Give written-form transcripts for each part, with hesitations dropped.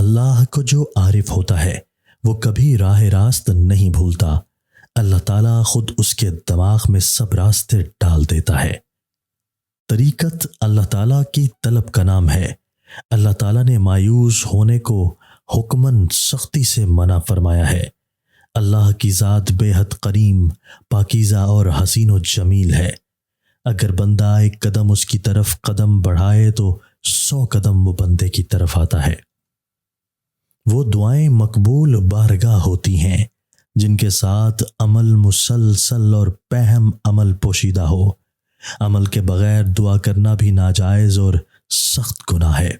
اللہ کو جو عارف ہوتا ہے وہ کبھی راہ راست نہیں بھولتا۔ اللہ تعالیٰ خود اس کے دماغ میں سب راستے ڈال دیتا ہے۔ طریقت اللہ تعالیٰ کی طلب کا نام ہے۔ اللہ تعالیٰ نے مایوس ہونے کو حکماً سختی سے منع فرمایا ہے۔ اللہ کی ذات بے حد کریم، پاکیزہ اور حسین و جمیل ہے۔ اگر بندہ ایک قدم اس کی طرف قدم بڑھائے تو 100 قدم وہ بندے کی طرف آتا ہے۔ وہ دعائیں مقبول بارگاہ ہوتی ہیں جن کے ساتھ عمل مسلسل اور پہم عمل پوشیدہ ہو۔ عمل کے بغیر دعا کرنا بھی ناجائز اور سخت گناہ ہے۔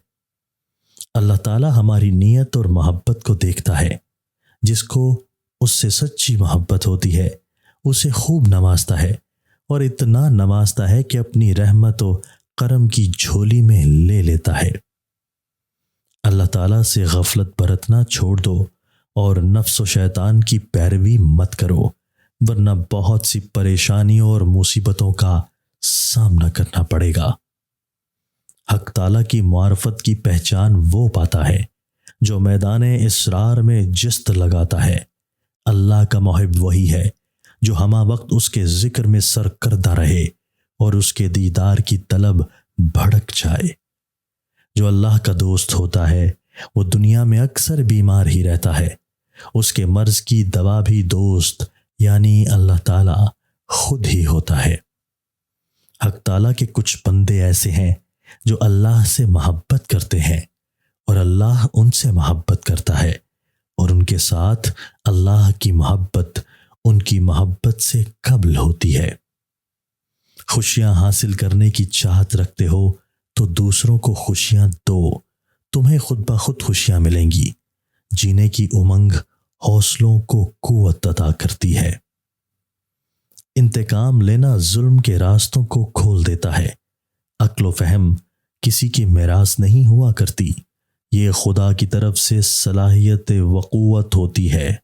اللہ تعالیٰ ہماری نیت اور محبت کو دیکھتا ہے۔ جس کو اس سے سچی محبت ہوتی ہے اسے خوب نوازتا ہے، اور اتنا نوازتا ہے کہ اپنی رحمت و کرم کی جھولی میں لے لیتا ہے۔ اللہ تعالیٰ سے غفلت برتنا چھوڑ دو اور نفس و شیطان کی پیروی مت کرو، ورنہ بہت سی پریشانیوں اور مصیبتوں کا سامنا کرنا پڑے گا۔ حق تعالیٰ کی معرفت کی پہچان وہ پاتا ہے جو میدان اسرار میں جست لگاتا ہے۔ اللہ کا محب وہی ہے جو ہمہ وقت اس کے ذکر میں سرکردہ رہے اور اس کے دیدار کی طلب بھڑک جائے۔ جو اللہ کا دوست ہوتا ہے وہ دنیا میں اکثر بیمار ہی رہتا ہے۔ اس کے مرض کی دوا بھی دوست یعنی اللہ تعالیٰ خود ہی ہوتا ہے۔ حق تعالیٰ کے کچھ بندے ایسے ہیں جو اللہ سے محبت کرتے ہیں اور اللہ ان سے محبت کرتا ہے، اور ان کے ساتھ اللہ کی محبت ان کی محبت سے قبل ہوتی ہے۔ خوشیاں حاصل کرنے کی چاہت رکھتے ہو تو دوسروں کو خوشیاں دو، تمہیں خود بخود خوشیاں ملیں گی۔ جینے کی امنگ حوصلوں کو قوت عطا کرتی ہے۔ انتقام لینا ظلم کے راستوں کو کھول دیتا ہے۔ عقل و فہم کسی کی میراث نہیں ہوا کرتی، یہ خدا کی طرف سے صلاحیت و قوت ہوتی ہے۔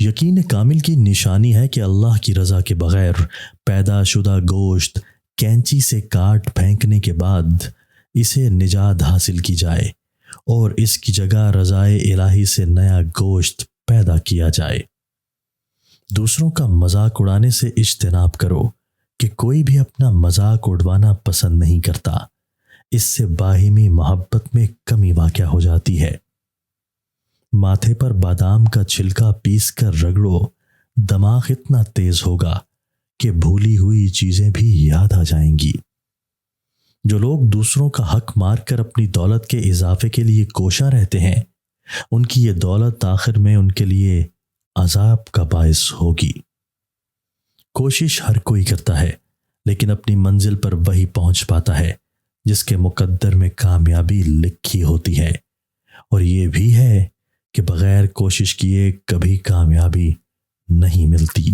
یقین کامل کی نشانی ہے کہ اللہ کی رضا کے بغیر پیدا شدہ گوشت کینچی سے کاٹ پھینکنے کے بعد اسے نجات حاصل کی جائے اور اس کی جگہ رضائے الہی سے نیا گوشت پیدا کیا جائے۔ دوسروں کا مذاق اڑانے سے اجتناب کرو کہ کوئی بھی اپنا مذاق اڑوانا پسند نہیں کرتا، اس سے باہمی محبت میں کمی واقع ہو جاتی ہے۔ ماتھے پر بادام کا چھلکا پیس کر رگڑو، دماغ اتنا تیز ہوگا کہ بھولی ہوئی چیزیں بھی یاد آ جائیں گی۔ جو لوگ دوسروں کا حق مار کر اپنی دولت کے اضافے کے لیے کوشاں رہتے ہیں، ان کی یہ دولت آخر میں ان کے لیے عذاب کا باعث ہوگی۔ کوشش ہر کوئی کرتا ہے، لیکن اپنی منزل پر وہی پہنچ پاتا ہے جس کے مقدر میں کامیابی لکھی ہوتی ہے، اور یہ بھی ہے کہ بغیر کوشش کیے کبھی کامیابی نہیں ملتی۔